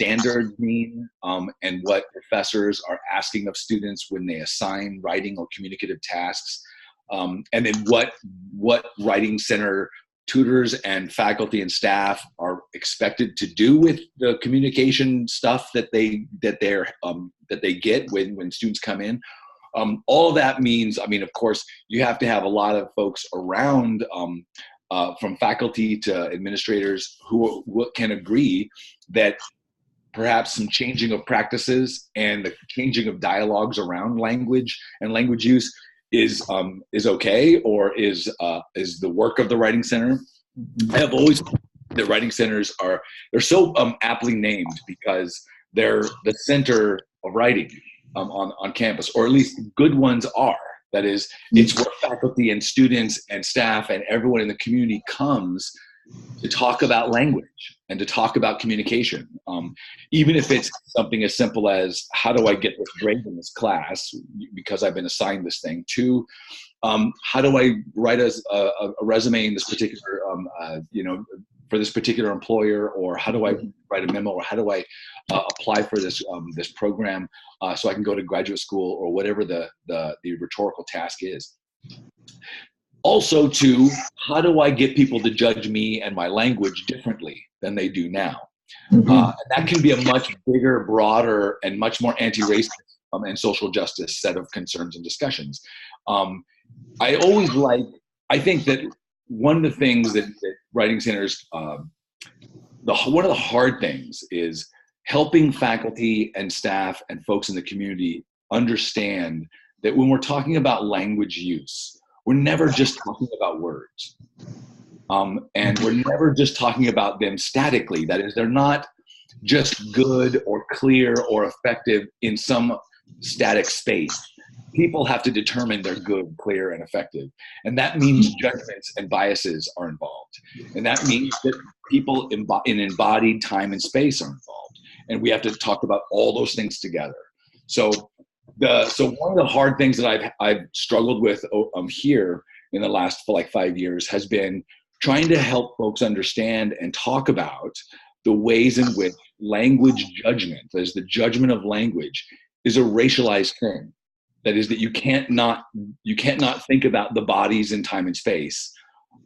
standards mean, and what professors are asking of students when they assign writing or communicative tasks, and then what writing center tutors and faculty and staff are expected to do with the communication stuff that they get when students come in. All of that means, I mean, of course, you have to have a lot of folks around, from faculty to administrators, who can agree that perhaps some changing of practices and the changing of dialogues around language and language use is okay, or is the work of the writing center. I have always the writing centers they're so aptly named because they're the center of writing on campus, or at least good ones are. That is, it's where faculty and students and staff and everyone in the community comes to talk about language and to talk about communication. Even if it's something as simple as, how do I get this grade in this class because I've been assigned this thing, to how do I write a resume in this particular, for this particular employer, or how do I write a memo, or how do I apply for this program so I can go to graduate school, or whatever the rhetorical task is. Also, to how do I get people to judge me and my language differently than they do now? That can be a much bigger, broader, and much more anti-racist and social justice set of concerns and discussions. I think that one of the things that writing centers, one of the hard things is helping faculty and staff and folks in the community understand that when we're talking about language use, we're never just talking about words. And we're never just talking about them statically. That is, they're not just good or clear or effective in some static space. People have to determine they're good, clear, and effective. And that means judgments and biases are involved. And that means that people in embodied time and space are involved. And we have to talk about all those things together. So one of the hard things that I've struggled with here in the last 5 years has been trying to help folks understand and talk about the ways in which language judgment, that is, the judgment of language, is a racialized thing. That is, that you can't not think about the bodies in time and space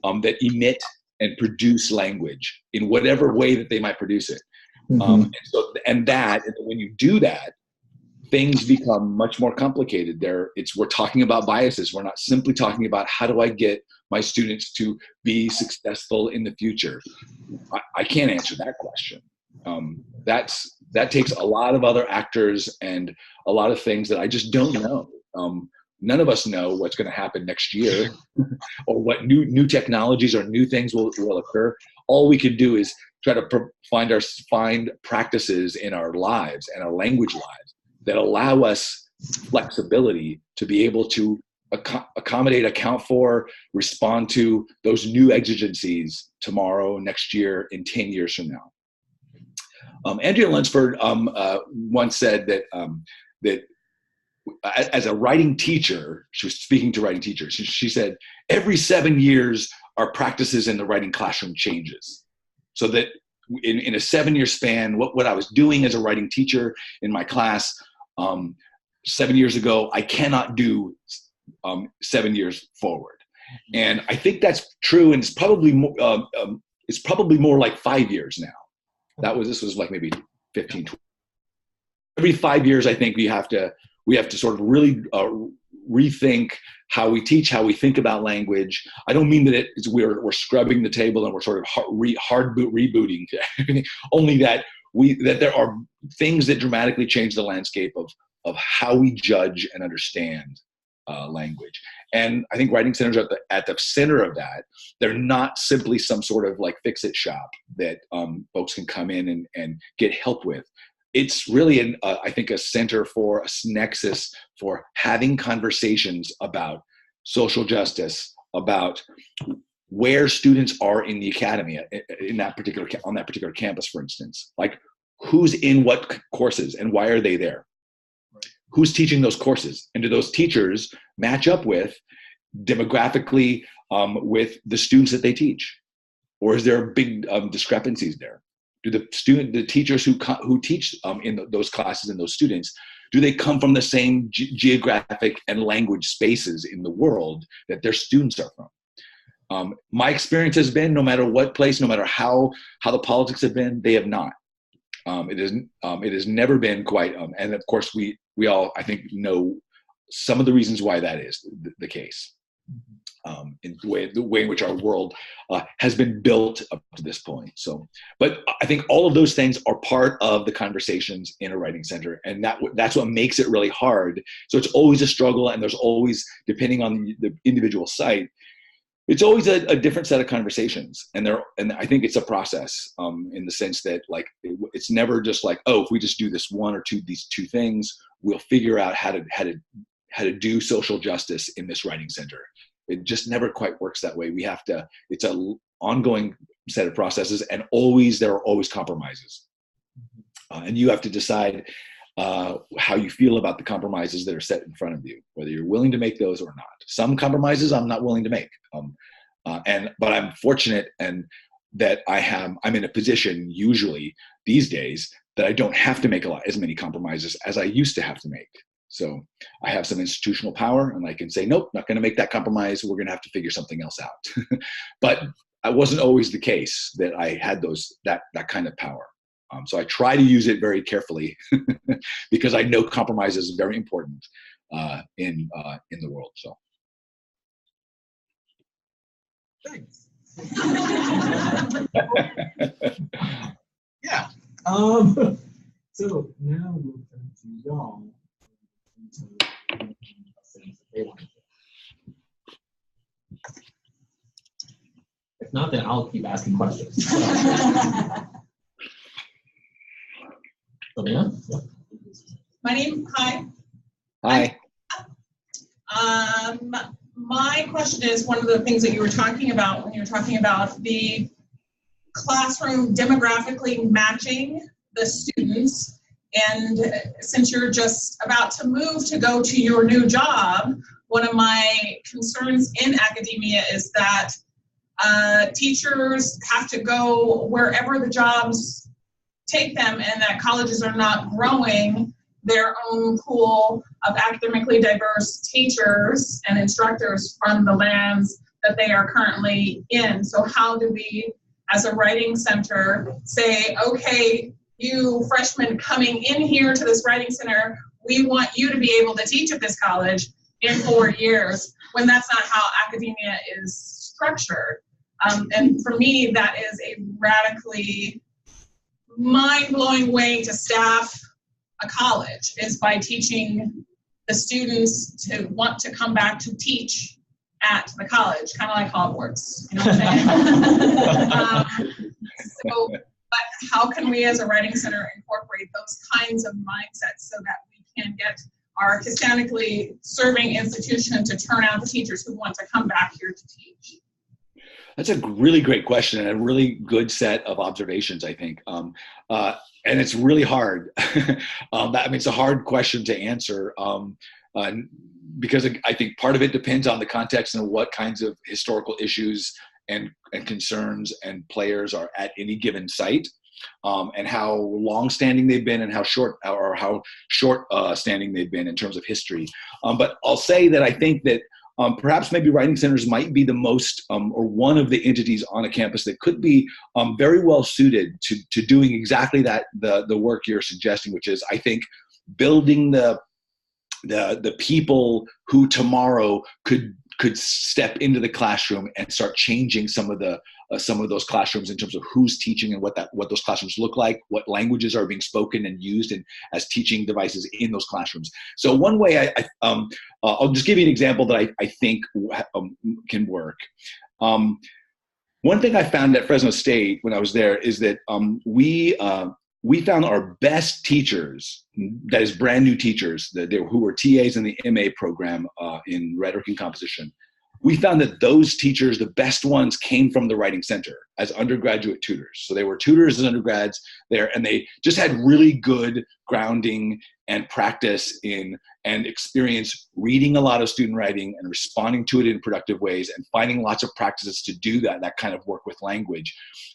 that emit and produce language in whatever way that they might produce it. And when you do that, things become much more complicated. We're talking about biases. We're not simply talking about how do I get my students to be successful in the future. I can't answer that question. That takes a lot of other actors and a lot of things that I just don't know. None of us know what's going to happen next year or what new technologies or new things will occur. All we can do is try to find practices in our lives and our language lives that allow us flexibility to be able to accommodate, account for, respond to those new exigencies tomorrow, next year, in 10 years from now. Andrea Lunsford once said that as a writing teacher, she was speaking to writing teachers, she said, every 7 years, our practices in the writing classroom changes. So that in a 7-year span, what I was doing as a writing teacher in my class 7 years ago, I cannot do 7 years forward. And I think that's true, and it's probably more like 5 years now. This was like maybe 15, 20. Every 5 years, I think we have to sort of really rethink how we teach, how we think about language. I don't mean that we're scrubbing the table and we're sort of rebooting everything. Only that there are things that dramatically change the landscape of how we judge and understand language. And I think writing centers are at the center of that. They're not simply some sort of like fix-it shop that folks can come in and get help with. It's really, I think, a center for a nexus for having conversations about social justice, about where students are in the academy on that particular campus, for instance. Like, who's in what courses and why are they there? Right. Who's teaching those courses? And do those teachers match up with demographically with the students that they teach? Or is there big discrepancies there? Do the teachers who teach in those classes and those students, do they come from the same geographic and language spaces in the world that their students are from? My experience has been, no matter what place, no matter how the politics have been, they have not. It has never been quite, and of course we all, I think, know some of the reasons why that is the case. In the way in which our world has been built up to this point. So, but I think all of those things are part of the conversations in a writing center, and that's what makes it really hard. So it's always a struggle, and there's always, depending on the individual site, it's always a different set of conversations, and I think it's a process in the sense that, like, it's never just like, oh, if we just do this one or these two things, we'll figure out how to do social justice in this writing center. It just never quite works that way. It's an ongoing set of processes, and there are always compromises. And you have to decide how you feel about the compromises that are set in front of you, whether you're willing to make those or not. Some compromises I'm not willing to make. But I'm fortunate and that I'm in a position usually these days that I don't have to make as many compromises as I used to have to make. So I have some institutional power, and I can say, nope, not going to make that compromise. We're going to have to figure something else out. But it wasn't always the case that I had that kind of power. So I try to use it very carefully because I know compromise is very important in the world. So. Thanks. Yeah. So now we'll turn to y'all. If not, then I'll keep asking questions. Savannah? Hi. Hi. My question is one of the things that you were talking about when you were talking about the classroom demographically matching the students. And since you're just about to move to go to your new job, one of my concerns in academia is that teachers have to go wherever the jobs take them, and that colleges are not growing their own pool of academically diverse teachers and instructors from the lands that they are currently in. So how do we, as a writing center, say, okay, you freshmen coming in here to this writing center, we want you to be able to teach at this college in 4 years, when that's not how academia is structured. And for me, that is a radically mind-blowing way to staff a college, is by teaching the students to want to come back to teach at the college, kind of like Hogwarts, you know what I'm saying? But how can we as a writing center incorporate those kinds of mindsets so that we can get our historically serving institution to turn out the teachers who want to come back here to teach? That's a really great question and a really good set of observations, I think. And it's really hard. It's a hard question to answer because I think part of it depends on the context and what kinds of historical issues and concerns and players are at any given site, and how long-standing they've been and how short standing they've been in terms of history. But I'll say that I think that perhaps maybe writing centers might be the most or one of the entities on a campus that could be very well suited to doing exactly that, the work you're suggesting, which is, I think, building the people who tomorrow could step into the classroom and start changing some of those classrooms in terms of who's teaching and what those classrooms look like, what languages are being spoken and used as teaching devices in those classrooms. So one way I'll just give you an example that I think can work. One thing I found at Fresno State when I was there is that we found our best teachers, that is brand new teachers, who were TAs in the MA program in rhetoric and composition. We found that those teachers, the best ones, came from the writing center as undergraduate tutors. So they were tutors as undergrads there, and they just had really good grounding and practice and experience reading a lot of student writing and responding to it in productive ways and finding lots of practices to do that kind of work with language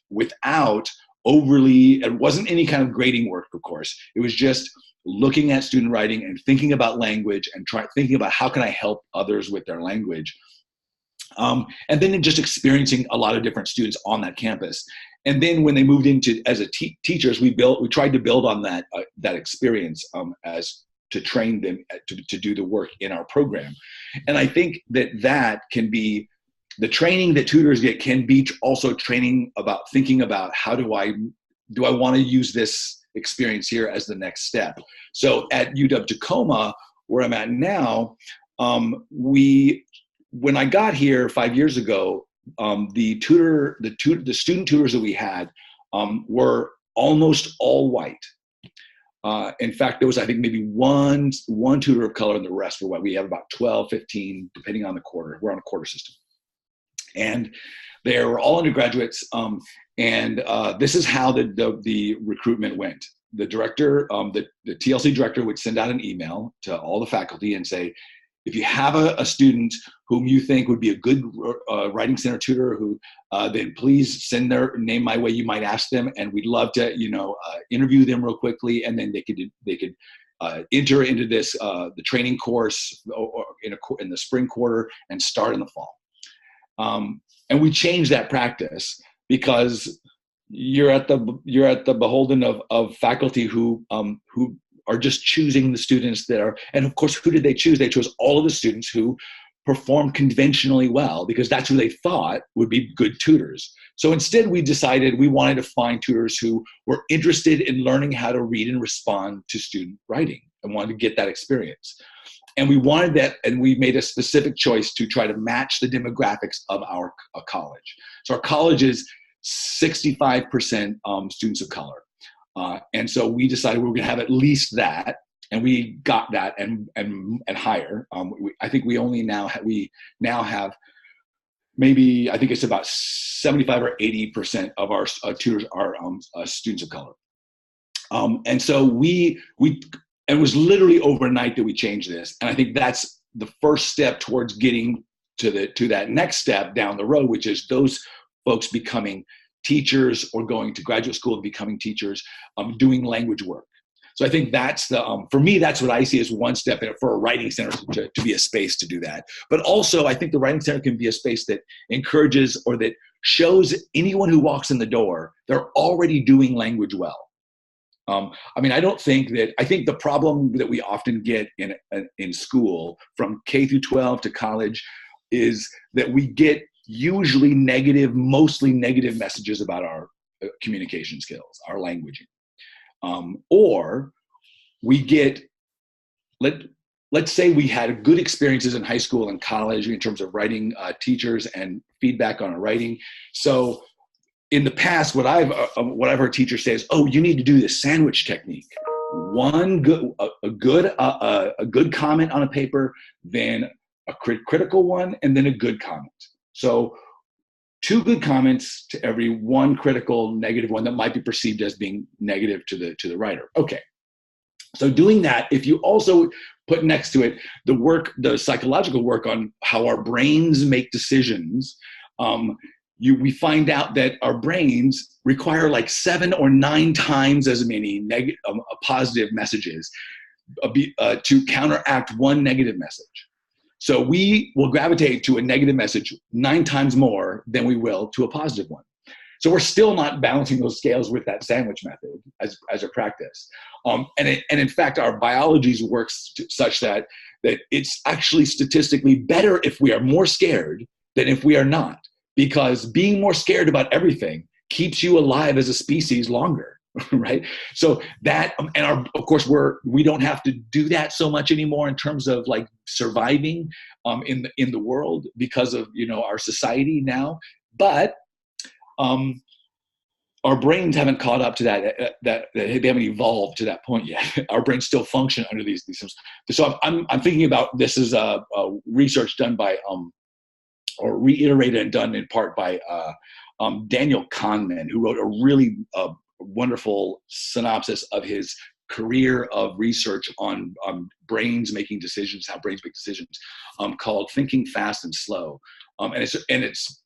without overly, it wasn't any kind of grading work, of course. It was just looking at student writing and thinking about language and thinking about how can I help others with their language. And then just experiencing a lot of different students on that campus. And then when they moved into as teachers, we tried to build on that experience as to train them to do the work in our program. And I think that can be the training that tutors get, can be also training about thinking about how do I want to use this experience here as the next step. So at UW-Tacoma, where I'm at now, when I got here 5 years ago, the student tutors that we had were almost all white. In fact, there was, I think, maybe one tutor of color and the rest were white. We have about 12, 15, depending on the quarter. We're on a quarter system. And they were all undergraduates. This is how the recruitment went. The director, the TLC director would send out an email to all the faculty and say, if you have a student whom you think would be a good writing center tutor, then please send their name my way. You might ask them, and we'd love to, interview them real quickly, and then they could enter into this the training course in the spring quarter and start in the fall. And we changed that practice because you're at the beholden of faculty who are just choosing the students that are, and of course, who did they choose? They chose all of the students who performed conventionally well, because that's who they thought would be good tutors. So instead, we decided we wanted to find tutors who were interested in learning how to read and respond to student writing and wanted to get that experience. And we wanted that, and we made a specific choice to try to match the demographics of our college. So our college is 65% students of color. And so we decided we were going to have at least that, and we got that and higher. I think we now have maybe, I think it's about 75 or 80% of our tutors are students of color. And so it was literally overnight that we changed this. And I think that's the first step towards getting to that next step down the road, which is those folks becoming teachers or going to graduate school and becoming teachers, doing language work. So I think that's for me, that's what I see as one step for a writing center to be a space to do that. But also I think the writing center can be a space that encourages or that shows anyone who walks in the door, they're already doing language well. I think the problem that we often get in school from K through 12 to college is that we get usually mostly negative messages about our communication skills, our languaging. Or we get, let's say we had good experiences in high school and college in terms of writing teachers and feedback on our writing. So in the past, what I've heard teachers say is, "Oh, you need to do this sandwich technique: a good comment on a paper, then a critical one, and then a good comment." So 2 good comments to every 1 critical negative one that might be perceived as being negative to the writer. Okay. So doing that, if you also put next to it the psychological work on how our brains make decisions, we find out that our brains require like 7 or 9 times as many positive messages to counteract 1 negative message. So we will gravitate to a negative message 9 times more than we will to a positive one. So we're still not balancing those scales with that sandwich method as a practice. And in fact, our biology works such that it's actually statistically better if we are more scared than if we are not, because being more scared about everything keeps you alive as a species longer. Right. So that, of course, we don't have to do that so much anymore in terms of like surviving in the world because of, our society now. But our brains haven't caught up to that they haven't evolved to that point yet. Our brains still function under these systems. So I'm thinking about this is a research done by or reiterated and done in part by Daniel Kahneman, who wrote a really wonderful synopsis of his career of research on brains making decisions, how brains make decisions, called Thinking Fast and Slow. And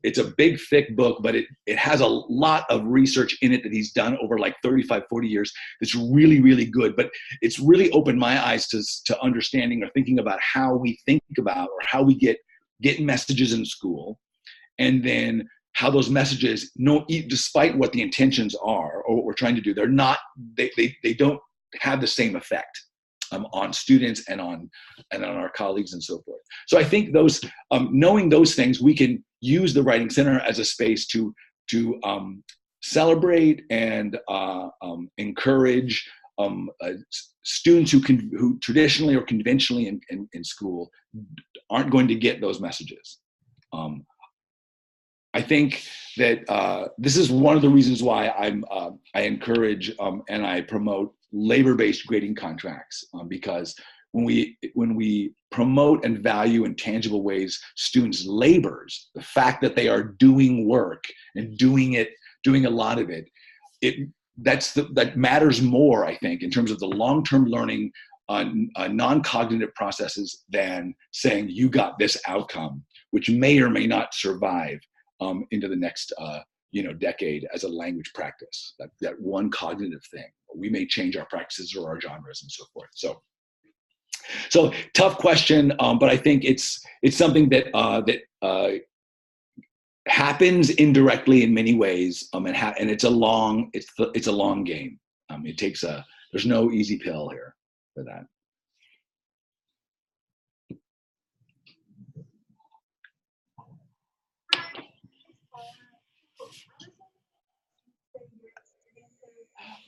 it's a big, thick book, but it has a lot of research in it that he's done over like 35, 40 years. That's really, really good. But it's really opened my eyes to understanding or thinking about how we think about or how we get messages in school, and then how those messages, despite what the intentions are or what we're trying to do, they don't have the same effect on students and on our colleagues and so forth. So I think those, knowing those things, we can use the Writing Center as a space to celebrate and encourage students who traditionally or conventionally in school aren't going to get those messages. I think that this is one of the reasons why I encourage and I promote labor-based grading contracts, because when we promote and value in tangible ways students' labors, the fact that they are doing work and doing a lot of it, that matters more, I think, in terms of the long-term learning on non-cognitive processes than saying you got this outcome, which may or may not survive into the next decade as a language practice. That one cognitive thing. We may change our practices or our genres and so forth. So tough question, but I think it's something that happens indirectly in many ways, and it's a long game. There's no easy pill here for that.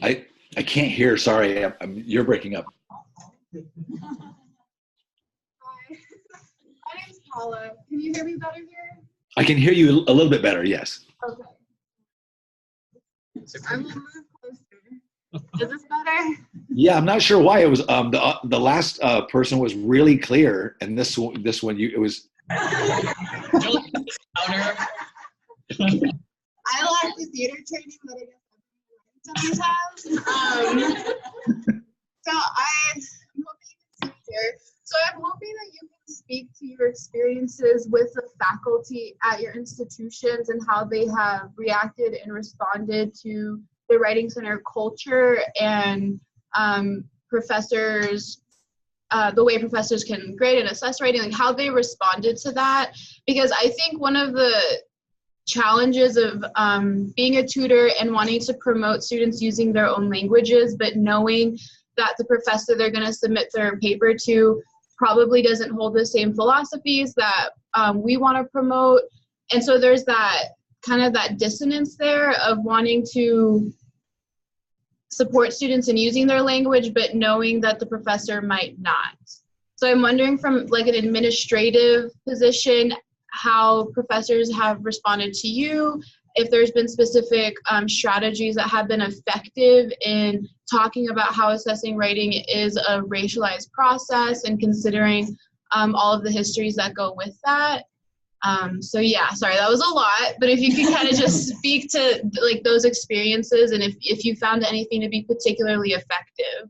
I can't hear. Sorry, you're breaking up. Hi, my name's Paula. Can you hear me better here? I can hear you a little bit better. Yes. Okay. I'm gonna move closer. Is this better? Yeah, I'm not sure why it was. The last person was really clear, and this one it was. I lack the theater training that I guess everyone has. So I'm hoping you can see here. So I'm hoping that you can speak to your experiences with the faculty at your institutions and how they have reacted and responded to the Writing Center culture and professors, the way professors can grade and assess writing, like how they responded to that. Because I think one of the challenges of being a tutor and wanting to promote students using their own languages, but knowing that the professor they're going to submit their paper to probably doesn't hold the same philosophies that we want to promote. And so there's that kind of that dissonance there of wanting to support students in using their language, but knowing that the professor might not. So I'm wondering from like an administrative position, how professors have responded to you, if there's been specific strategies that have been effective in talking about how assessing writing is a racialized process and considering all of the histories that go with that. So yeah, sorry, that was a lot, but if you could kind of just speak to like those experiences and if you found anything to be particularly effective.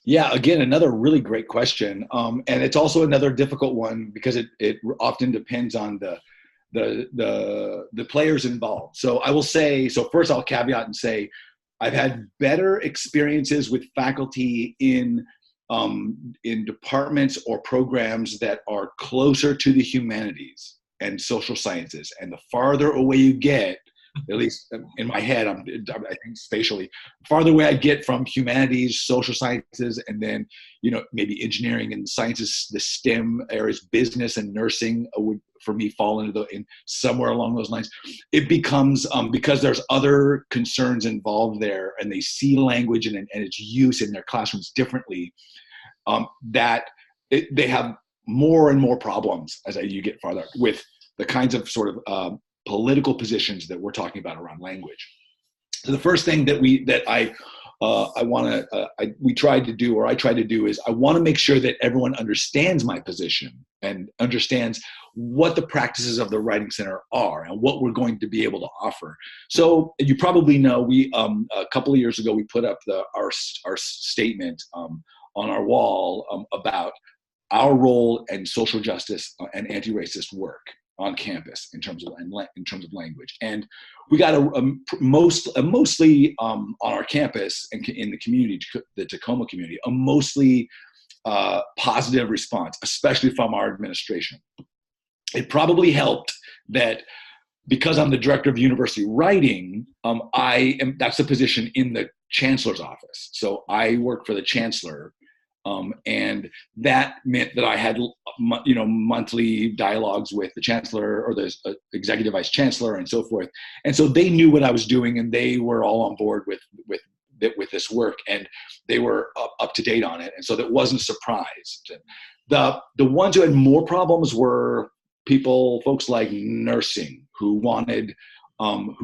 Yeah, again, another really great question. And it's also another difficult one because it often depends on the players involved. So I will say, so first I'll caveat and say, I've had better experiences with faculty in departments or programs that are closer to the humanities and social sciences. And the farther away you get, at least in my head, I think spatially, farther away I get from humanities, social sciences, and then, maybe engineering and sciences, the STEM areas, business and nursing would, for me, fall into in somewhere along those lines. It becomes, because there's other concerns involved there, and they see language and its use in their classrooms differently, that they have more and more problems as you get farther with the kinds of sort of political positions that we're talking about around language. So the first thing that I try to do is I want to make sure that everyone understands my position and understands what the practices of the Writing Center are and what we're going to be able to offer. So you probably know we a couple of years ago we put up our statement on our wall about our role in social justice and anti-racist work. on campus in terms of language. And we got mostly on our campus and in the community, the Tacoma community, a mostly positive response, especially from our administration. It probably helped that because I'm the director of university writing, that's a position in the chancellor's office. So I work for the chancellor, and that meant that I had, monthly dialogues with the chancellor or the executive vice chancellor and so forth. And so they knew what I was doing, and they were all on board with this work, and they were up to date on it. And so that wasn't a surprise. The ones who had more problems were folks like nursing, who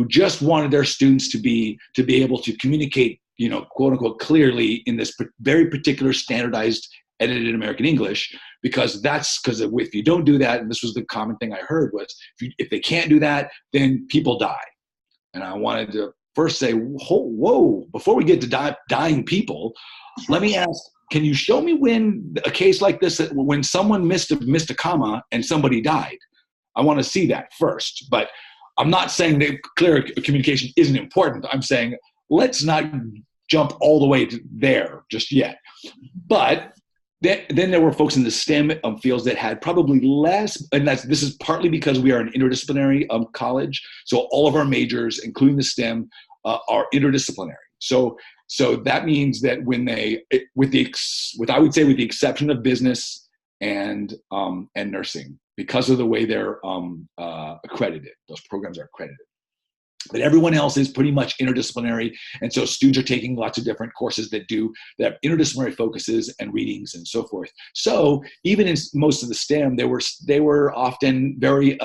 just wanted their students to be able to communicate, quote unquote, clearly in this very particular standardized edited American English, because if you don't do that, and this was the common thing I heard was, if they can't do that, then people die. And I wanted to first say, whoa, before we get to dying people, let me ask, can you show me when a case like this, when someone missed a comma and somebody died? I want to see that first. But I'm not saying that clear communication isn't important. I'm saying let's not jump all the way to there just yet. But then there were folks in the STEM fields that had probably less, and this is partly because we are an interdisciplinary college. So all of our majors, including the STEM, are interdisciplinary. So that means that with the exception of business and nursing, because of the way they're accredited, those programs are accredited. But everyone else is pretty much interdisciplinary, and so students are taking lots of different courses that have interdisciplinary focuses and readings and so forth. So even in most of the STEM, they were often very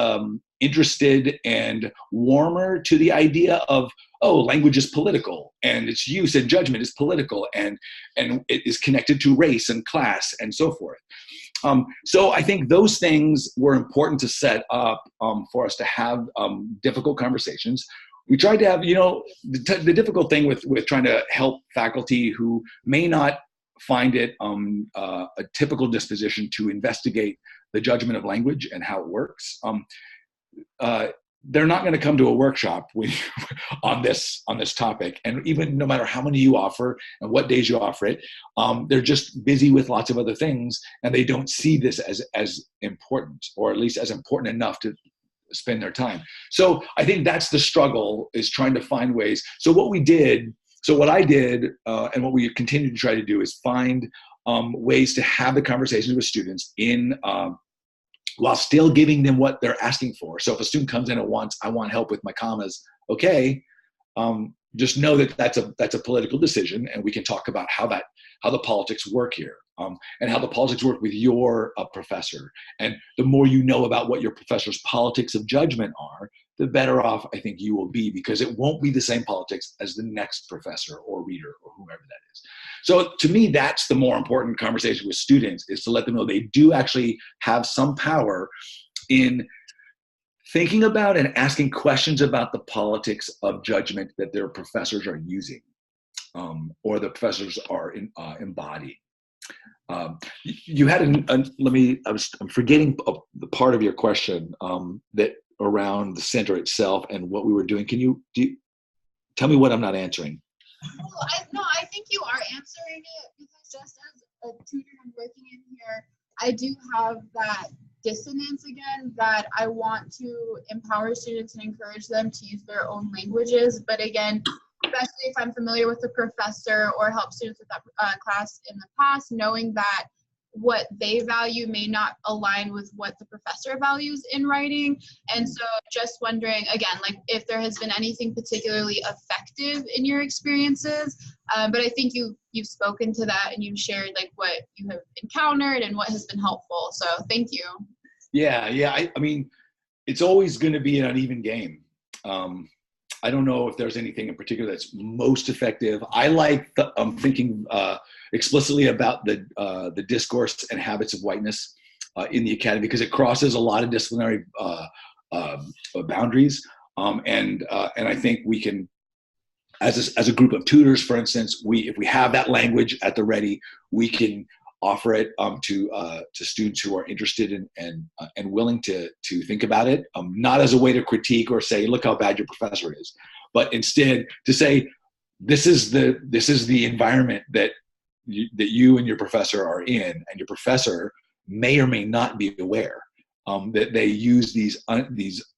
interested and warmer to the idea of, language is political, and its use and judgment is political, and it is connected to race and class and so forth. So I think those things were important to set up for us to have difficult conversations. We tried to have, the difficult thing with trying to help faculty who may not find it a typical disposition to investigate the judgment of language and how it works. They're not going to come to a workshop on this topic, and even no matter how many you offer and what days you offer it, they're just busy with lots of other things, and they don't see this as important, or at least as important enough to spend their time. So I think that's the struggle, is trying to find ways. So what I did, and what we continue to try to do, is find ways to have the conversations with students while still giving them what they're asking for. So if a student comes in and I want help with my commas, okay, just know that that's a political decision, and we can talk about how the politics work here, and how the politics work with your professor. And the more you know about what your professor's politics of judgment are, the better off I think you will be, because it won't be the same politics as the next professor or reader or whoever that is. So to me, that's the more important conversation with students, is to let them know they do actually have some power in thinking about and asking questions about the politics of judgment that their professors are using, or the professors are embodying. You had I'm forgetting the part of your question that around the center itself and what we were doing. Can you tell me what I'm not answering? Well, I think you are answering it, because just as a tutor and working in here, I do have that dissonance again, that I want to empower students and encourage them to use their own languages. But again, especially if I'm familiar with the professor or help students with that class in the past, knowing that what they value may not align with what the professor values in writing. And so just wondering, again, like if there has been anything particularly effective in your experiences, but I think you've spoken to that, and you've shared like what you have encountered and what has been helpful. So thank you. Yeah. I mean, it's always going to be an uneven game. I don't know if there's anything in particular that's most effective. I like thinking explicitly about the discourse and habits of whiteness in the academy, because it crosses a lot of disciplinary boundaries. And I think we can, as a group of tutors, for instance, if we have that language at the ready, we can offer it to students who are interested in, and willing to think about it, not as a way to critique or say, look how bad your professor is, but instead to say, this is the environment that you and your professor are in, and your professor may or may not be aware that they use these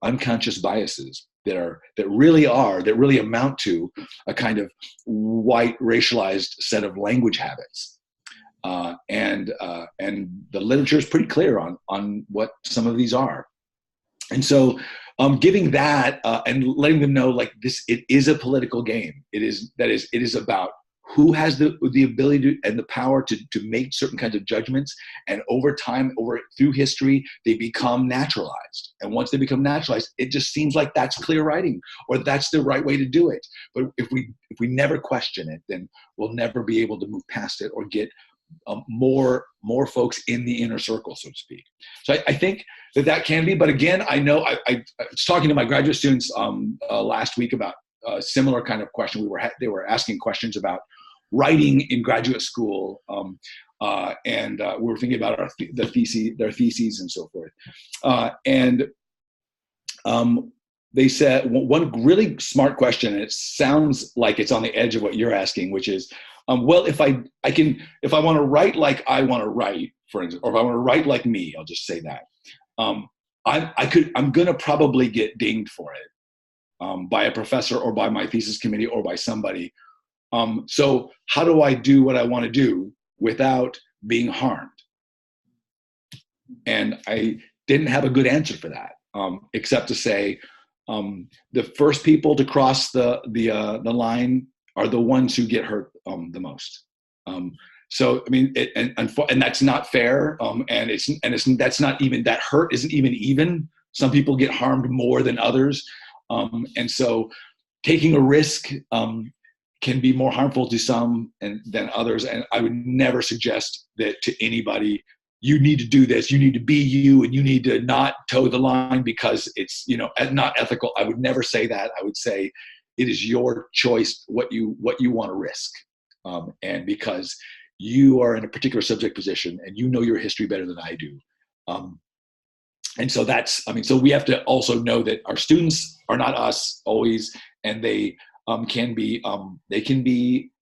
unconscious biases that really amount to a kind of white racialized set of language habits. And the literature is pretty clear on what some of these are. And so giving that and letting them know, like, it is a political game. It is about who has the ability and the power to make certain kinds of judgments, and over time, through history, they become naturalized. And once they become naturalized, it just seems like that's clear writing, or that's the right way to do it. But if we never question it, then we'll never be able to move past it or get more folks in the inner circle, so to speak. So I think that can be. But again, I know I was talking to my graduate students last week about a similar kind of question. They were asking questions about writing in graduate school, and we were thinking about their theses and so forth. And they said one really smart question, and it sounds like it's on the edge of what you're asking, which is, well, if I want to write like I want to write, for instance, or if I want to write like me, I'll just say that, I'm gonna probably get dinged for it by a professor or by my thesis committee or by somebody. So how do I do what I want to do without being harmed? And I didn't have a good answer for that, except to say the first people to cross the line are the ones who get hurt the most. So I mean, and that's not fair. That's not even, that hurt isn't even. Some people get harmed more than others, and so taking a risk can be more harmful to some than others. And I would never suggest that to anybody. You need to do this. You need to be you, and you need to not toe the line because it's not ethical. I would never say that. I would say it is your choice what you want to risk, and because you are in a particular subject position and you know your history better than I do, and so so we have to also know that our students are not us always, and they can be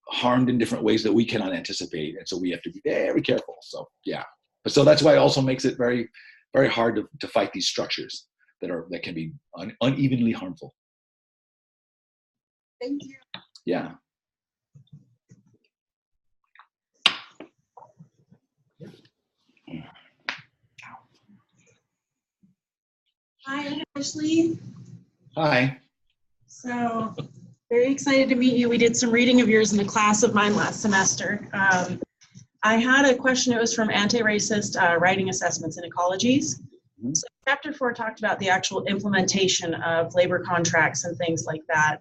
harmed in different ways that we cannot anticipate, and so we have to be very careful. So yeah, so that's why it also makes it very, very hard to fight these structures that can be unevenly harmful. Thank you. Yeah. Hi, I'm Ashley. Hi. So very excited to meet you. We did some reading of yours in a class of mine last semester. I had a question. It was from anti-racist writing assessments in ecologies. Mm-hmm. So chapter 4 talked about the actual implementation of labor contracts and things like that.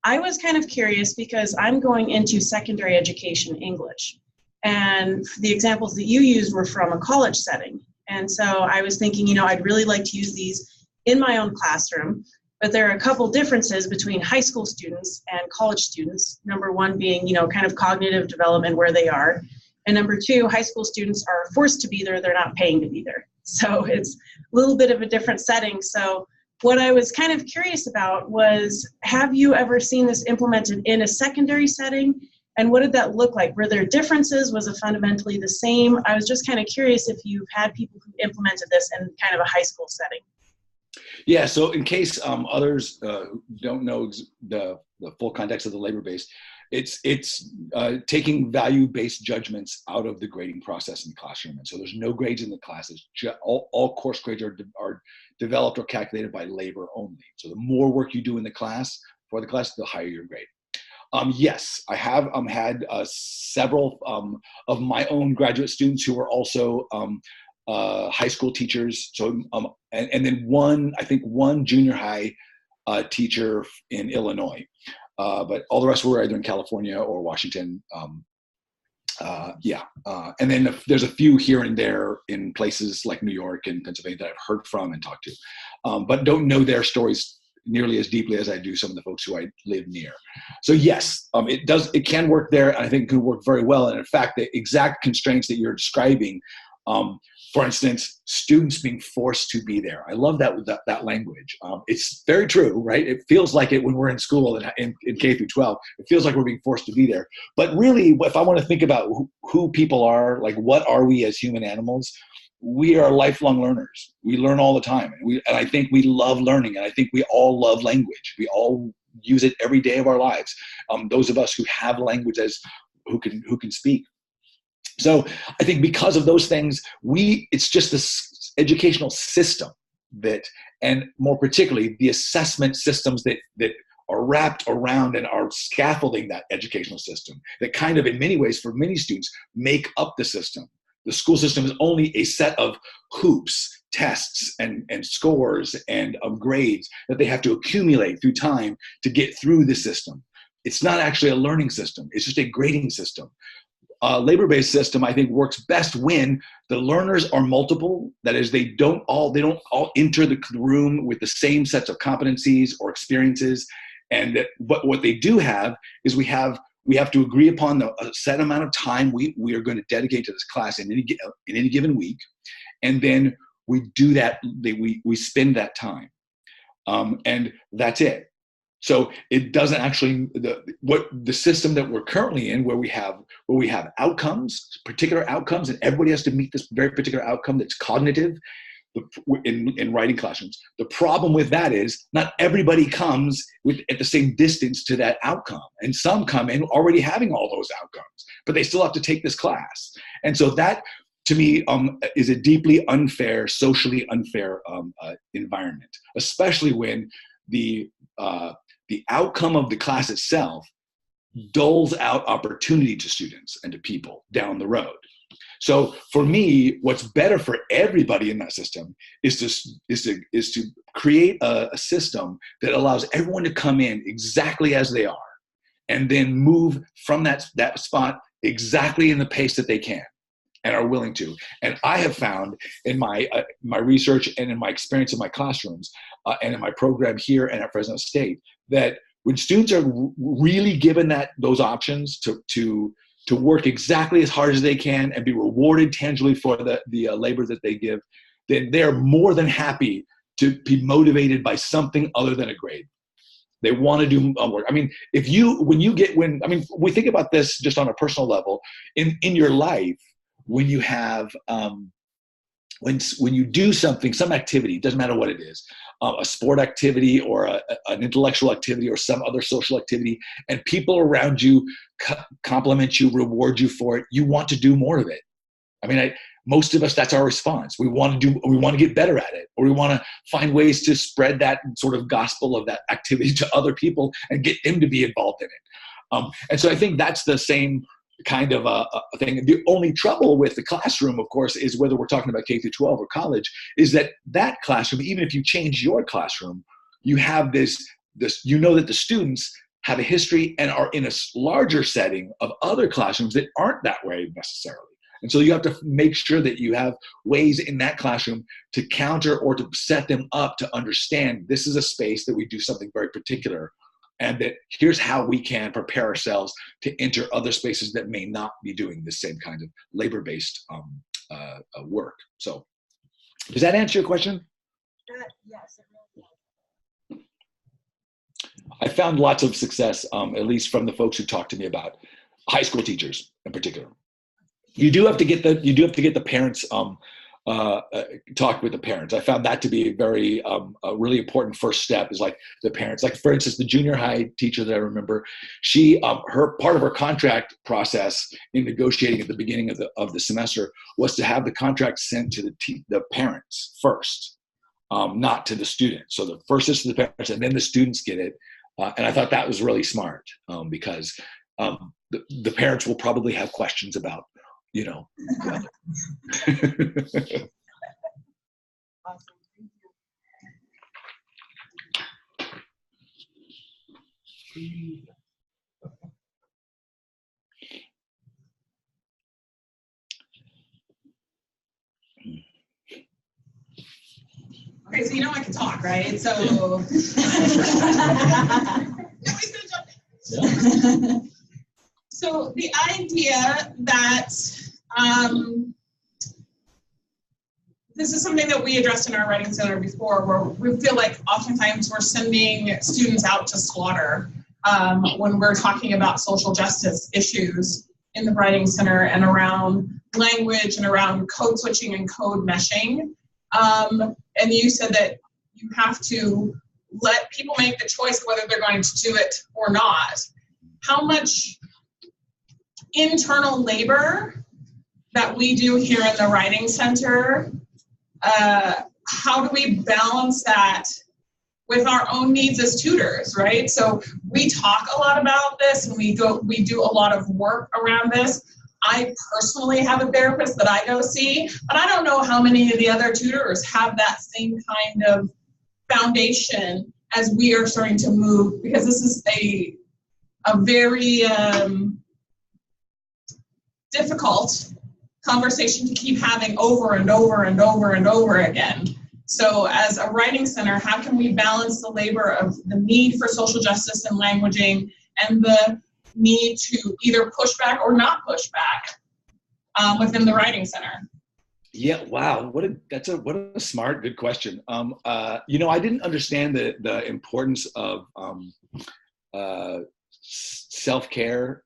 I was kind of curious because I'm going into secondary education English, and the examples that you used were from a college setting. And so I was thinking, I'd really like to use these in my own classroom, but there are a couple differences between high school students and college students. Number one being, kind of cognitive development where they are. And number two, high school students are forced to be there, they're not paying to be there. So it's a little bit of a different setting. So what I was kind of curious about was, have you ever seen this implemented in a secondary setting? And what did that look like? Were there differences? Was it fundamentally the same? I was just kind of curious if you've had people who implemented this in kind of a high school setting. Yeah, so in case others don't know the full context of the labor base, it's taking value-based judgments out of the grading process in the classroom. And so there's no grades in the classes. All course grades are developed or calculated by labor only. So the more work you do in the class, for the class, the higher your grade. Yes, I have had several of my own graduate students who are also high school teachers. So and then one junior high teacher in Illinois, but all the rest were either in California or Washington. And then there's a few here and there in places like New York and Pennsylvania that I've heard from and talked to, but don't know their stories nearly as deeply as I do some of the folks who I live near. So yes, it can work there. And I think it can work very well. And in fact, the exact constraints that you're describing, for instance, students being forced to be there. I love that language. It's very true, right? It feels like it when we're in school in K through 12. It feels like we're being forced to be there. But really, if I want to think about who people are, like what are we as human animals, we are lifelong learners. We learn all the time. And I think we love learning. And I think we all love language. We all use it every day of our lives. Those of us who have language who can speak. So I think because of those things, it's just this educational system and more particularly the assessment systems that are wrapped around and are scaffolding that educational system that kind of in many ways for many students make up the system. The school system is only a set of hoops, tests, and scores and grades that they have to accumulate through time to get through the system. It's not actually a learning system. It's just a grading system. Labor-based system, I think, works best when the learners are multiple. That is, they don't all enter the room with the same sets of competencies or experiences. And what they do have is we have to agree upon a set amount of time we are going to dedicate to this class in any given week, and then we do that. We spend that time, and that's it. So it doesn't actually the system that we're currently in, where we have outcomes, particular outcomes, and everybody has to meet this very particular outcome that's cognitive in writing classrooms. The problem with that is not everybody comes at the same distance to that outcome, and some come in already having all those outcomes, but they still have to take this class. And so that, to me, is a deeply unfair, socially unfair environment, especially when the outcome of the class itself doles out opportunity to students and to people down the road. So for me, what's better for everybody in that system is to create a system that allows everyone to come in exactly as they are, and then move from that spot exactly in the pace that they can and are willing to. And I have found in my research and in my experience in my classrooms and in my program here and at Fresno State, that when students are really given those options to work exactly as hard as they can and be rewarded tangibly for the labor that they give, then they're more than happy to be motivated by something other than a grade. They want to do work. I mean, we think about this just on a personal level in your life. When you have when you do something, some activity, doesn't matter what it is, a sport activity or an intellectual activity or some other social activity, and people around you compliment you, reward you for it, you want to do more of it. I mean, most of us, that's our response. We want to get better at it, or we want to find ways to spread that sort of gospel of that activity to other people and get them to be involved in it. And so I think that's the same kind of a thing. The only trouble with the classroom, of course, is whether we're talking about K through 12 or college, is that classroom, even if you change your classroom, you have this, you know, that the students have a history and are in a larger setting of other classrooms that aren't that way necessarily. And so you have to make sure that you have ways in that classroom to counter or to set them up to understand this is a space that we do something very particular, and that here's how we can prepare ourselves to enter other spaces that may not be doing the same kind of labor-based work. So does that answer your question? Yes, it really does. I found lots of success, at least from the folks who talked to me about high school teachers in particular. You do have to get the parents, talk with the parents. I found that to be a really important first step, is like the parents. Like, for instance, the junior high teacher that I remember, she, her part of her contract process in negotiating at the beginning of the semester was to have the contract sent to the parents first, not to the students. So the first is to the parents, and then the students get it. And I thought that was really smart, because the parents will probably have questions about, you know. Awesome. Thank you. Okay, so you know I can talk, right? So nobody's gonna jump in. Yeah. So the idea that this is something that we addressed in our writing center before, where we feel like oftentimes we're sending students out to slaughter when we're talking about social justice issues in the writing center and around language and around code switching and code meshing. And you said that you have to let people make the choice whether they're going to do it or not. How much internal labor that we do here in the writing center, how do we balance that with our own needs as tutors, right? So we talk a lot about this and we do a lot of work around this. I personally have a therapist that I go see, but I don't know how many of the other tutors have that same kind of foundation as we are starting to move, because this is a very difficult conversation to keep having over and over and over and over again. So as a writing center, how can we balance the labor of the need for social justice and languaging and the need to either push back or not push back within the writing center? Yeah, wow, what a smart, good question. You know, I didn't understand the importance of self-care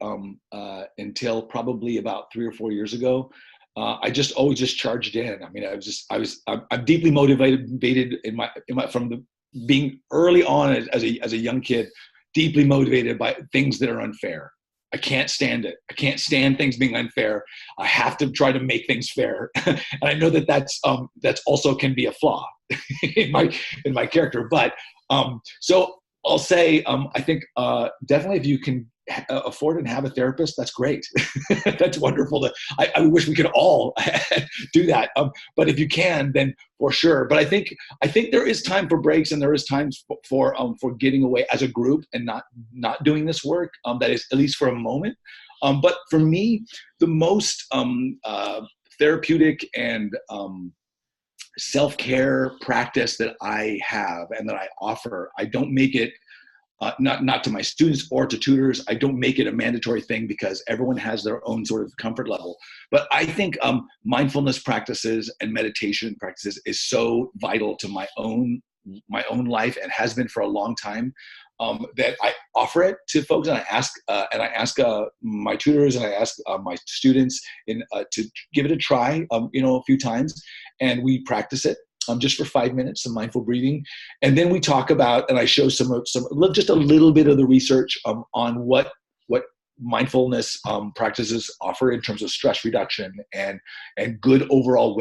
until probably about 3 or 4 years ago. I just always just charged in. I mean, I'm deeply motivated from being early on as a young kid, deeply motivated by things that are unfair. I can't stand it. I can't stand things being unfair. I have to try to make things fair. And I know that that's also can be a flaw in my character. But so I'll say, I think definitely if you can afford and have a therapist, that's great. That's wonderful. I wish we could all do that. But if you can, then for sure. But I think there is time for breaks, and there is times for getting away as a group and not doing this work. That is at least for a moment. But for me, the most therapeutic and self-care practice that I have and that I offer, I don't make it not to my students or to tutors. I don't make it a mandatory thing because everyone has their own sort of comfort level. But I think mindfulness practices and meditation practices is so vital to my own life, and has been for a long time, that I offer it to folks, and I ask my tutors and I ask my students to give it a try, a few times, and we practice it. Just for 5 minutes, some mindful breathing. And then we talk about, and I show just a little bit of the research on what mindfulness practices offer in terms of stress reduction and good overall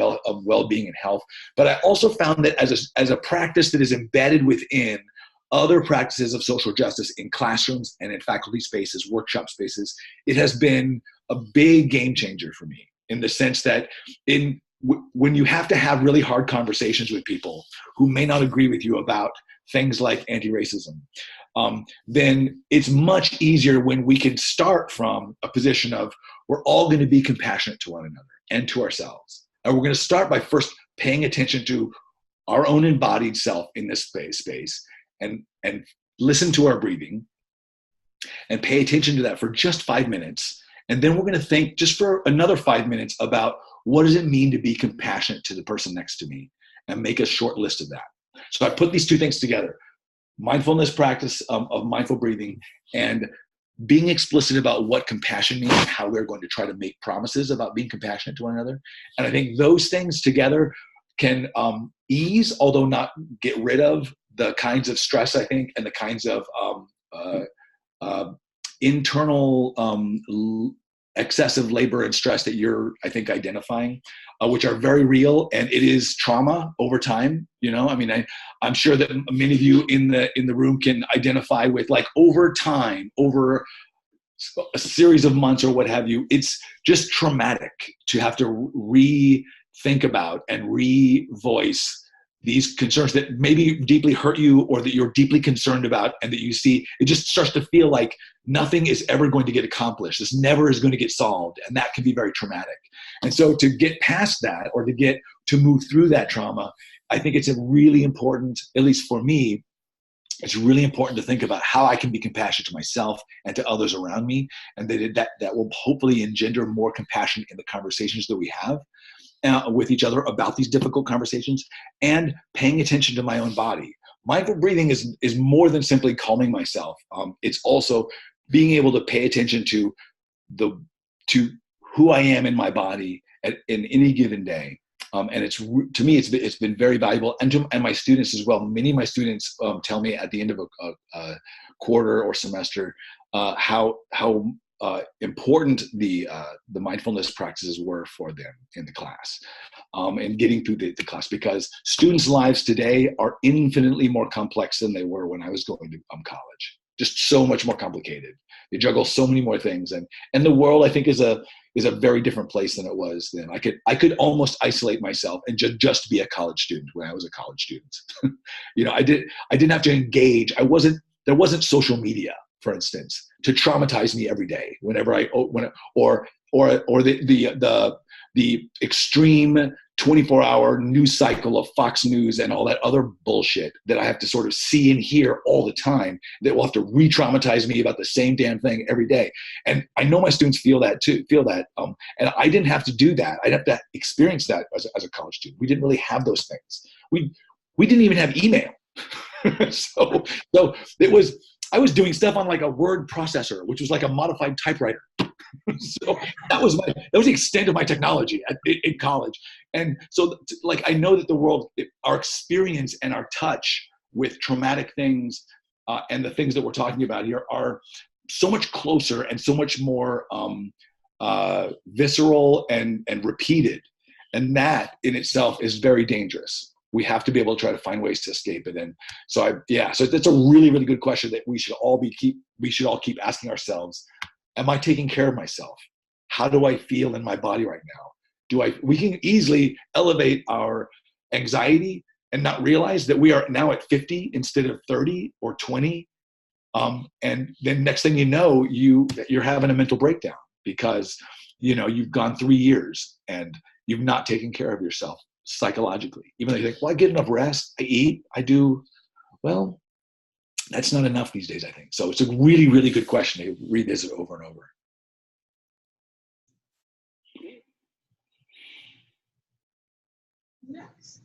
well-being and health. But I also found that as a practice that is embedded within other practices of social justice in classrooms and in faculty spaces, workshop spaces, it has been a big game changer for me, in the sense that when you have to have really hard conversations with people who may not agree with you about things like anti-racism, then it's much easier when we can start from a position of we're all going to be compassionate to one another and to ourselves. And we're going to start by first paying attention to our own embodied self in this space and listen to our breathing and pay attention to that for just 5 minutes. And then we're going to think just for another 5 minutes about what does it mean to be compassionate to the person next to me, and make a short list of that. So I put these two things together: mindfulness practice of mindful breathing, and being explicit about what compassion means and how we're going to try to make promises about being compassionate to one another. And I think those things together can ease, although not get rid of, the kinds of stress, I think, and the kinds of internal excessive labor and stress that you're, I think, identifying, which are very real, and it is trauma over time. I mean, I'm sure that many of you in the room can identify with, like, over time, over a series of months or what have you, it's just traumatic to have to rethink about and revoice these concerns that maybe deeply hurt you, or that you're deeply concerned about, and that you see, it just starts to feel like nothing is ever going to get accomplished. This never is going to get solved. And that can be very traumatic. And so to get past that, or to move through that trauma, I think it's a really important, at least for me, it's really important to think about how I can be compassionate to myself and to others around me, and that will hopefully engender more compassion in the conversations that we have with each other about these difficult conversations, and paying attention to my own body. Mindful breathing is more than simply calming myself. It's also being able to pay attention to who I am in my body in any given day. And to me, it's been very valuable, and my students as well. Many of my students tell me at the end of a quarter or semester how important the mindfulness practices were for them in the class, and getting through the class, because students' lives today are infinitely more complex than they were when I was going to college. Just so much more complicated. They juggle so many more things, and the world, I think, is a very different place than it was then. I could almost isolate myself and just be a college student when I was a college student. I didn't have to engage. There wasn't social media, for instance, to traumatize me every day whenever or the extreme 24-hour news cycle of Fox News and all that other bullshit that I have to sort of see and hear all the time, that will have to re-traumatize me about the same damn thing every day. And I know my students feel that too, and I didn't have to do that. I'd have to experience that as a college student. We didn't really have those things. We didn't even have email. So I was doing stuff on like a word processor, which was like a modified typewriter. So that was the extent of my technology in college. And so like, I know that the world, our experience and our touch with traumatic things and the things that we're talking about here are so much closer and so much more visceral and repeated. And that in itself is very dangerous. We have to be able to try to find ways to escape it. And so so that's a really, really good question that we should all keep asking ourselves. Am I taking care of myself? How do I feel in my body right now? We can easily elevate our anxiety and not realize that we are now at 50 instead of 30 or 20. And then next thing you know, you're having a mental breakdown because, you've gone 3 years and you've not taken care of yourself psychologically. Even though you think, well, I get enough rest, I eat, I do. Well, that's not enough these days, I think. So it's a really, really good question to revisit over and over. Next.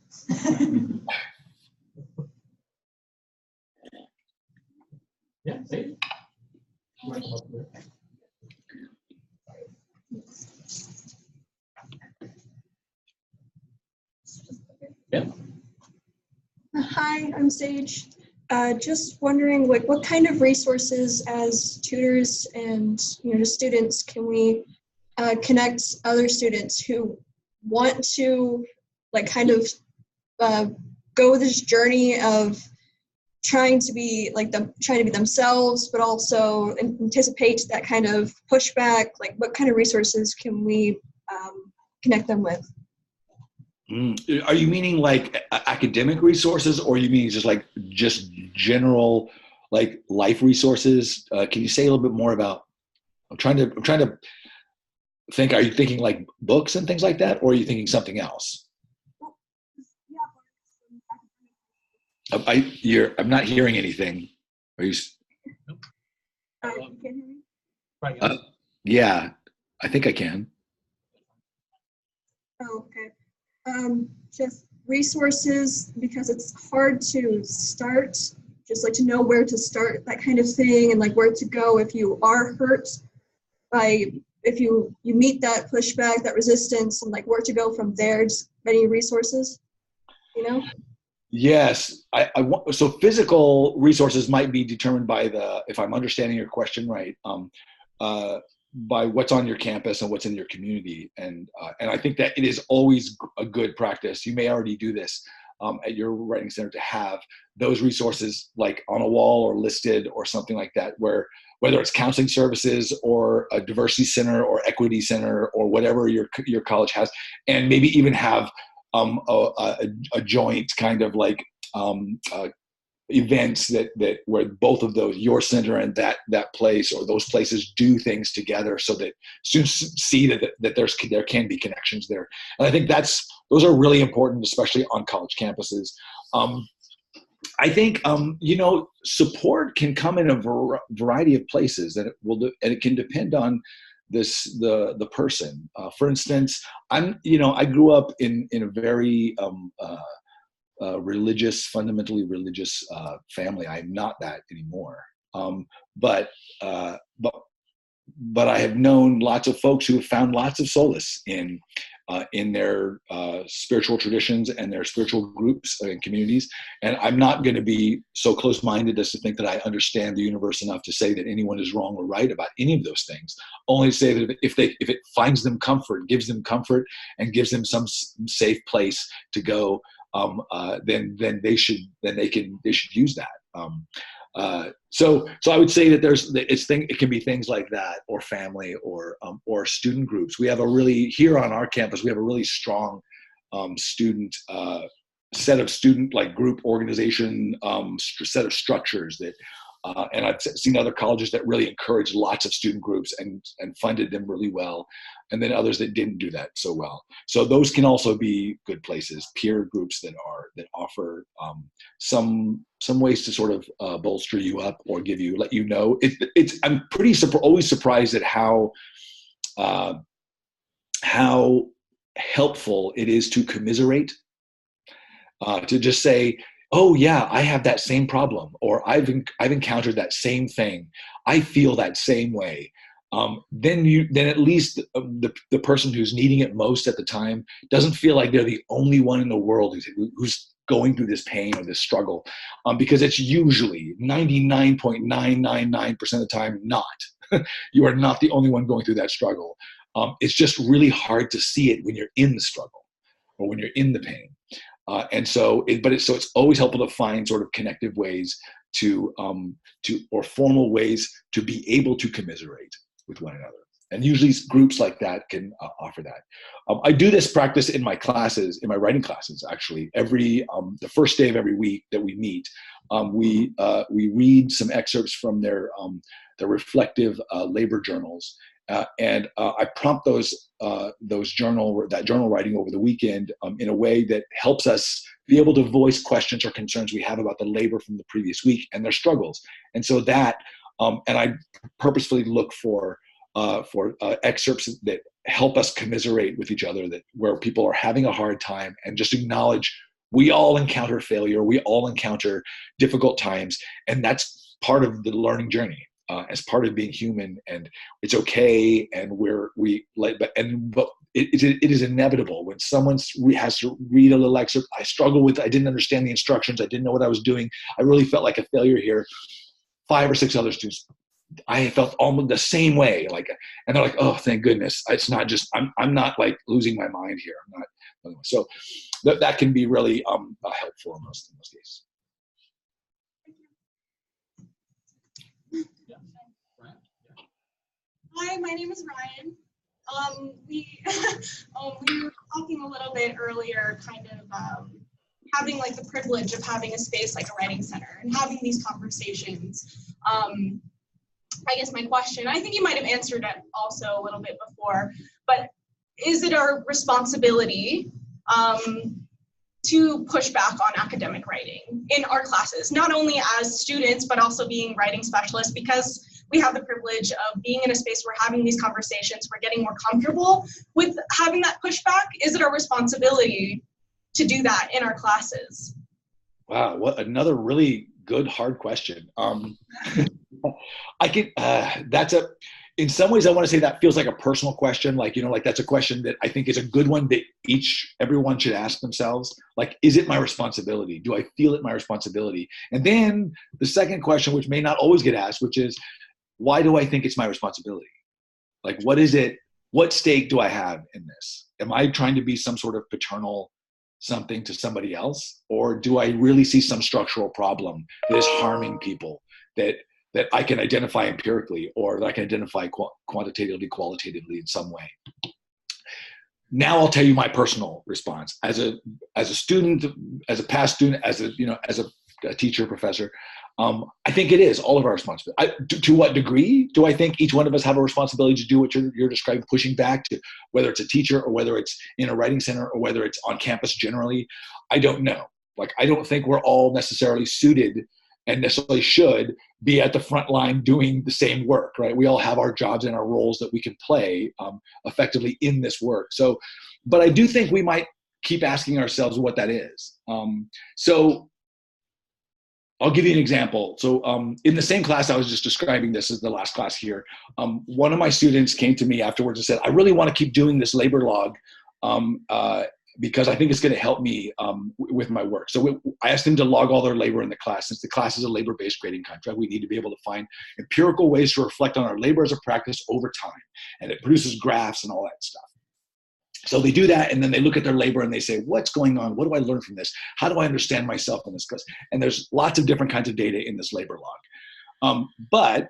Yeah, see? Yeah. Hi, I'm Sage. Just wondering, what kind of resources as tutors and students can we connect other students who want to go this journey of trying to be themselves, but also anticipate that kind of pushback. Like, what kind of resources can we connect them with? Are you meaning like academic resources, or you mean just general like life resources? Can you say a little bit more about? I'm trying to think. Are you thinking like books and things like that, or are you thinking something else? I'm not hearing anything. Are you? You can hear me? Right. Yeah, I think I can. Oh, okay. Just resources, because it's hard to start, just like to know where to start, that kind of thing, and like where to go if you are hurt if you meet that pushback, that resistance, and like where to go from there. Just any resources, Yes, so physical resources might be determined by if I'm understanding your question right, by what's on your campus and what's in your community, and I think that it is always a good practice. You may already do this at your writing center, to have those resources like on a wall or listed or something like that, where whether it's counseling services or a diversity center or equity center or whatever your college has, and maybe even have a joint kind of like events that where both of those, your center and that place or those places, do things together, so that students see that there can be connections there. And I think that's those are really important, especially on college campuses. I think, support can come in a variety of places, and it can depend on the person. For instance, I grew up in a very fundamentally religious family. I'm not that anymore. But I have known lots of folks who have found lots of solace in their spiritual traditions and their spiritual groups and communities. And I'm not going to be so close-minded as to think that I understand the universe enough to say that anyone is wrong or right about any of those things. Only say that if it finds them comfort, gives them comfort, and gives them some safe place to go, then they should use that. So I would say that it can be things like that, or family, or student groups. We have here on our campus, we have a really strong student set of student like group organization set of structures that, and I've seen other colleges that really encourage lots of student groups and funded them really well, and then others that didn't do that so well. So those can also be good places. Peer groups that offer some ways to sort of bolster you up or let you know. I'm always surprised at how helpful it is to commiserate, to just say, oh yeah, I have that same problem, or I've encountered that same thing. I feel that same way. Then at least the person who's needing it most at the time doesn't feel like they're the only one in the world who's going through this pain or this struggle, because it's usually 99.999% of the time not. You are not the only one going through that struggle. It's just really hard to see it when you're in the struggle or when you're in the pain. So it's always helpful to find sort of connective ways or formal ways to be able to commiserate with one another. And usually groups like that can offer that. I do this practice in my classes, in my writing classes, actually. The first day of every week that we meet, we read some excerpts from their reflective labor journals. And I prompt that journal writing over the weekend in a way that helps us be able to voice questions or concerns we have about the labor from the previous week and their struggles. And so and I purposefully look for excerpts that help us commiserate with each other, where people are having a hard time, and just acknowledge we all encounter failure, we all encounter difficult times, and that's part of the learning journey. As part of being human, and it's okay, and but it is inevitable when someone has to read a little excerpt. I didn't understand the instructions, I didn't know what I was doing, I really felt like a failure here. 5 or 6 other students, I felt almost the same way, and they're like, oh, thank goodness, it's not just I'm not like losing my mind here. I'm not. So that can be really helpful in most cases. Hi, my name is Ryan. We were talking a little bit earlier, kind of having like the privilege of having a space like a writing center and having these conversations. I guess my question, I think you might have answered it also a little bit before, but is it our responsibility to push back on academic writing in our classes, not only as students, but also being writing specialists, because we have the privilege of being in a space where having these conversations, we're getting more comfortable with having that pushback. Is it our responsibility to do that in our classes? Wow, what another really good, hard question. In some ways I want to say that feels like a personal question, like that's a question that I think is a good one that everyone should ask themselves. Like, is it my responsibility? Do I feel it my responsibility? And then the second question, which may not always get asked, which is, why do I think it's my responsibility? Like, what is it? What stake do I have in this? Am I trying to be some sort of paternal something to somebody else? Or do I really see some structural problem that is harming people that I can identify empirically, or that I can identify quantitatively, qualitatively in some way? Now I'll tell you my personal response. As a student, as a past student, as a teacher, professor, I think it is all of our responsibility. To what degree do I think each one of us have a responsibility to do what you're describing, pushing back to, whether it's a teacher or whether it's in a writing center or whether it's on campus generally? I don't know. Like, I don't think we're all necessarily suited and necessarily should be at the front line doing the same work, right? We all have our jobs and our roles that we can play effectively in this work. So, but I do think we might keep asking ourselves what that is. So I'll give you an example. So in the same class I was just describing, this is the last class here, one of my students came to me afterwards and said, I really want to keep doing this labor log because I think it's going to help me with my work. So I asked them to log all their labor in the class. Since the class is a labor-based grading contract, we need to be able to find empirical ways to reflect on our labor as a practice over time. And it produces graphs and all that stuff. So they do that, and then they look at their labor and they say, what's going on? What do I learn from this? How do I understand myself in this class? And there's lots of different kinds of data in this labor log. But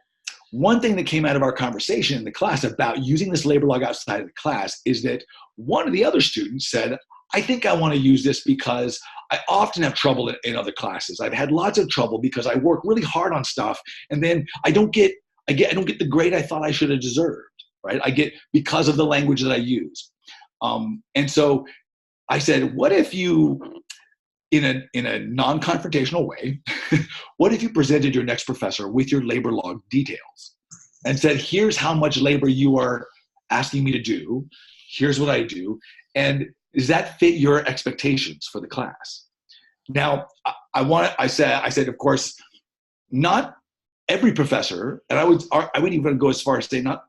one thing that came out of our conversation in the class about using this labor log outside of the class is that one of the other students said, I think I want to use this because I often have trouble in other classes. I've had lots of trouble because I work really hard on stuff, and then I don't get the grade I thought I should have deserved, right? I get because of the language that I use. And so I said, what if you, in a non-confrontational way, what if you presented your next professor with your labor log details and said, here's how much labor you are asking me to do, here's what I do, and does that fit your expectations for the class? Now, I said, of course, not every professor, and I would even go as far as say not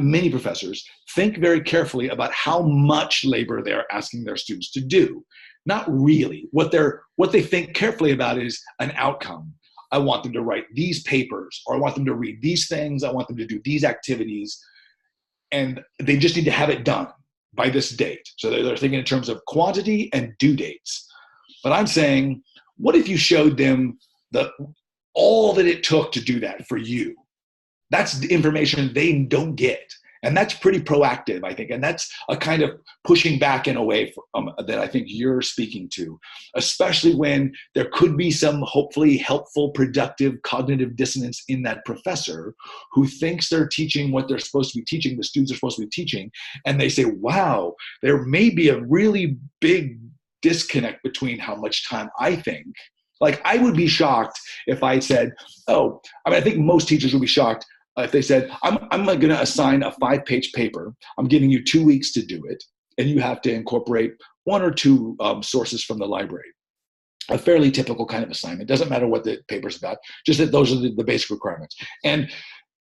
many professors think very carefully about how much labor they're asking their students to do. Not really. What they think carefully about is an outcome. I want them to write these papers, or I want them to read these things, I want them to do these activities, and they just need to have it done by this date. So they're thinking in terms of quantity and due dates. But I'm saying, what if you showed them all that it took to do that for you? That's the information they don't get. And that's pretty proactive, I think. And that's a kind of pushing back in a way that I think you're speaking to, especially when there could be some hopefully helpful, productive cognitive dissonance in that professor who thinks they're teaching what they're supposed to be teaching, the students are supposed to be teaching, and they say, wow, there may be a really big disconnect between how much time I think. Like, I would be shocked if I said, I think most teachers would be shocked if they said, I'm going to assign a 5-page paper. I'm giving you 2 weeks to do it, and you have to incorporate 1 or 2 sources from the library. A fairly typical kind of assignment. Doesn't matter what the paper's about, just that those are the basic requirements. And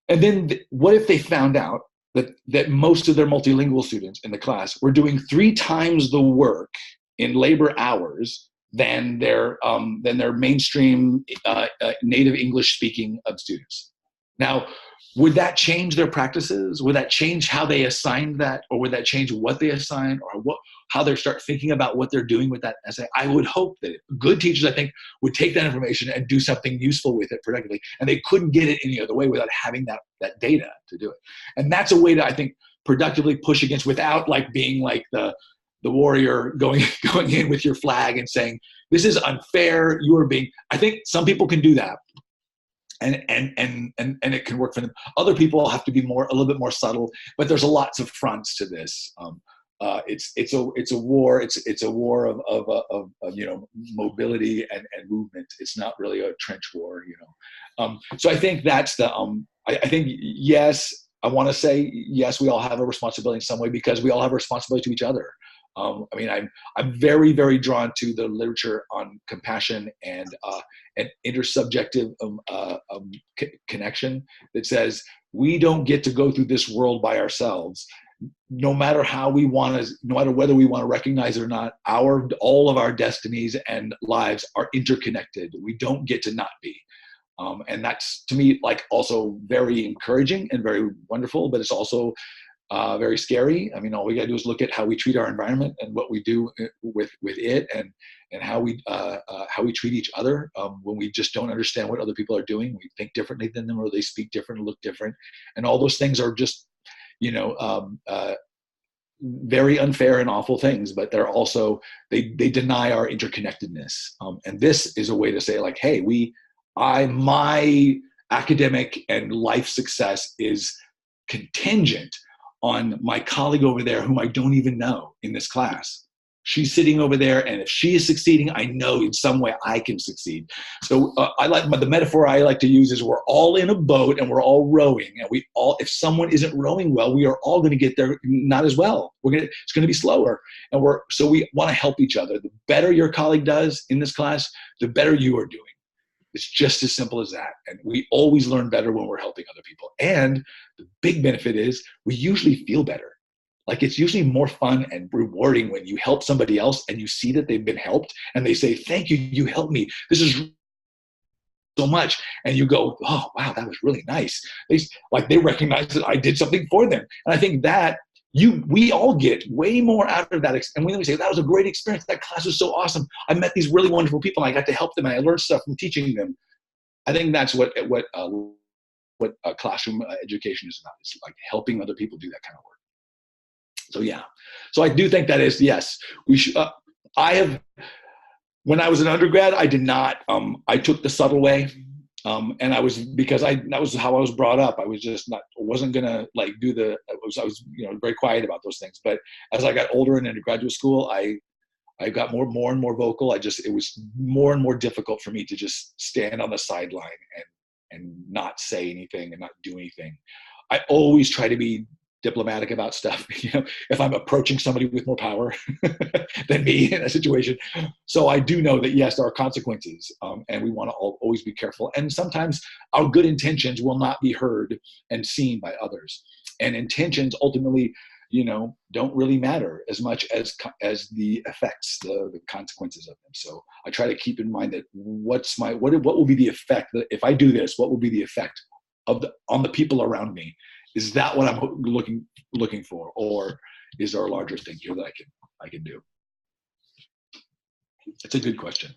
then what if they found out that most of their multilingual students in the class were doing 3 times the work in labor hours than their mainstream native English speaking students? Now, would that change their practices? Would that change how they assign that? Or would that change what they assign, or how they start thinking about what they're doing with that essay? I would hope that good teachers, I think, would take that information and do something useful with it productively. And they couldn't get it any other way without having that data to do it. And that's a way to, I think, productively push against, without like being like the warrior going in with your flag and saying, this is unfair, you are being, I think some people can do that. And it can work for them. Other people have to be a little bit more subtle, but there's lots of fronts to this. It's a war. It's a war of mobility and movement. It's not really a trench war, So I think that's the I think yes. I want to say yes. We all have a responsibility in some way, because we all have a responsibility to each other. I'm very, very drawn to the literature on compassion and intersubjective connection that says we don't get to go through this world by ourselves. No matter whether we want to recognize it or not, all of our destinies and lives are interconnected. We don't get to not be. And that's, to me, like also very encouraging and very wonderful, but it's also very scary. I mean, all we got to do is look at how we treat our environment and what we do with it, and how we treat each other when we just don't understand what other people are doing. We think differently than them, or they speak different, or look different, and all those things are just, very unfair and awful things. But they're also they deny our interconnectedness. And this is a way to say, like, hey, my academic and life success is contingent on my colleague over there whom I don't even know in this class. She's sitting over there, and if she is succeeding, I know in some way I can succeed. So the metaphor I like to use is we're all in a boat and we're all rowing, and if someone isn't rowing well, we are all going to get there not as well. It's going to be slower, and so we want to help each other. The better your colleague does in this class, the better you are doing. It's just as simple as that. And we always learn better when we're helping other people. And the big benefit is we usually feel better. Like, it's usually more fun and rewarding when you help somebody else and you see that they've been helped and they say, thank you, you helped me. This is so much. And you go, oh, wow, that was really nice. They recognize that I did something for them. And I think that we all get way more out of that. And when we say, that was a great experience, that class was so awesome, I met these really wonderful people and I got to help them and I learned stuff from teaching them. I think that's what classroom education is about. It's like helping other people do that kind of work. So yeah, so I do think that is, yes, we should. When I was an undergrad, I did not. I took the subtle way, and that was how I was brought up. I was just wasn't gonna do the. I was very quiet about those things. But as I got older and into graduate school, I got more and more vocal. It was more and more difficult for me to just stand on the sideline and not say anything and not do anything. I always try to be diplomatic about stuff, if I'm approaching somebody with more power than me in a situation. So I do know that, yes, there are consequences, and we want to always be careful. And sometimes our good intentions will not be heard and seen by others. And intentions ultimately, don't really matter as much as the effects, the consequences of them. So I try to keep in mind that what will be the effect, that if I do this, what will be the effect on the people around me? Is that what I'm looking for, or is there a larger thing here that I can do? It's a good question.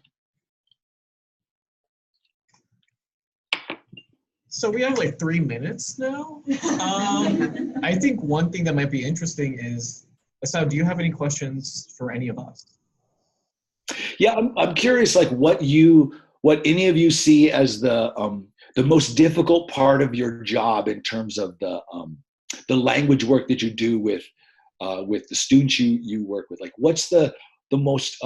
So we have 3 minutes now. I think one thing that might be interesting is, Asao, do you have any questions for any of us? Yeah, I'm curious, what any of you see as the most difficult part of your job in terms of the language work that you do with the students you work with. What's the most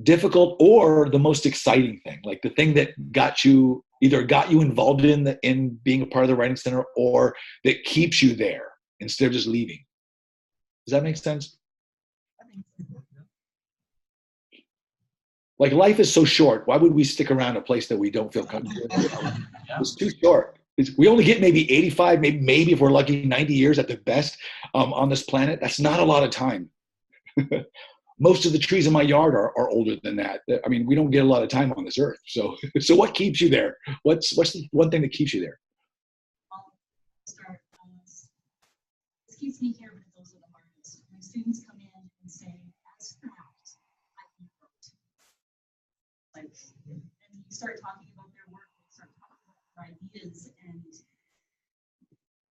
difficult or the most exciting thing? The thing that got you involved in being a part of the Writing Center, or that keeps you there instead of just leaving. Does that make sense? Life is so short. Why would we stick around a place that we don't feel comfortable with? It's too short. We only get maybe 85, maybe if we're lucky, 90 years at the best on this planet. That's not a lot of time. Most of the trees in my yard are older than that. I mean, we don't get a lot of time on this earth. So what keeps you there? What's the one thing that keeps you there? This keeps me here because those are the hardest. My students come in and say, as fact, I can vote. And you start talking about their work, you start talking about their ideas, and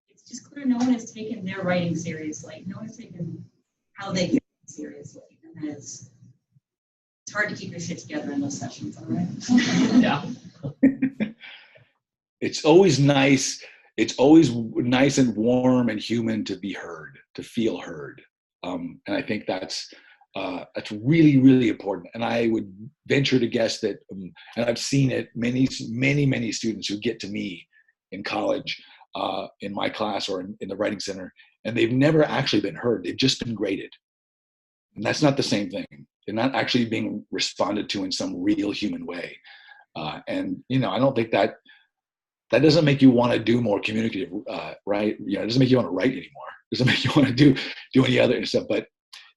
it's just clear no one has taken their writing seriously. No one has taken how they get it seriously. And it's hard to keep your shit together in those sessions, all right? Yeah. It's always nice. It's always nice and warm and human to be heard, to feel heard. And I think that's really, really important. And I would venture to guess that, and I've seen it, many students who get to me in college, in my class or in the Writing Center, and they've never actually been heard. They've just been graded. And that's not the same thing. They're not actually being responded to in some real human way. And, I don't think that doesn't make you want to do more communicative, right? It doesn't make you want to write anymore. It doesn't make you want to do any other stuff. But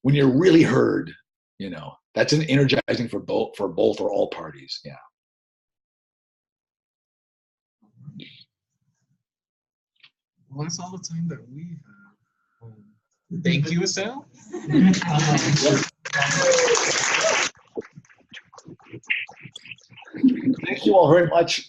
when you're really heard, that's an energizing for both or all parties. Yeah. Well, that's all the time that we have. Thank you, Asao. Thank you all very much.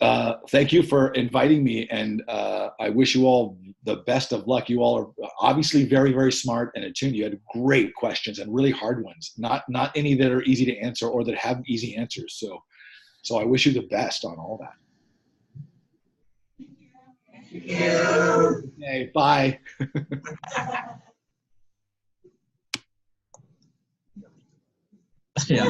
Thank you for inviting me, and I wish you all the best of luck. You all are obviously very, very smart and attuned. You had great questions and really hard ones. Not any that are easy to answer or that have easy answers. So I wish you the best on all that. Okay, bye. Yeah.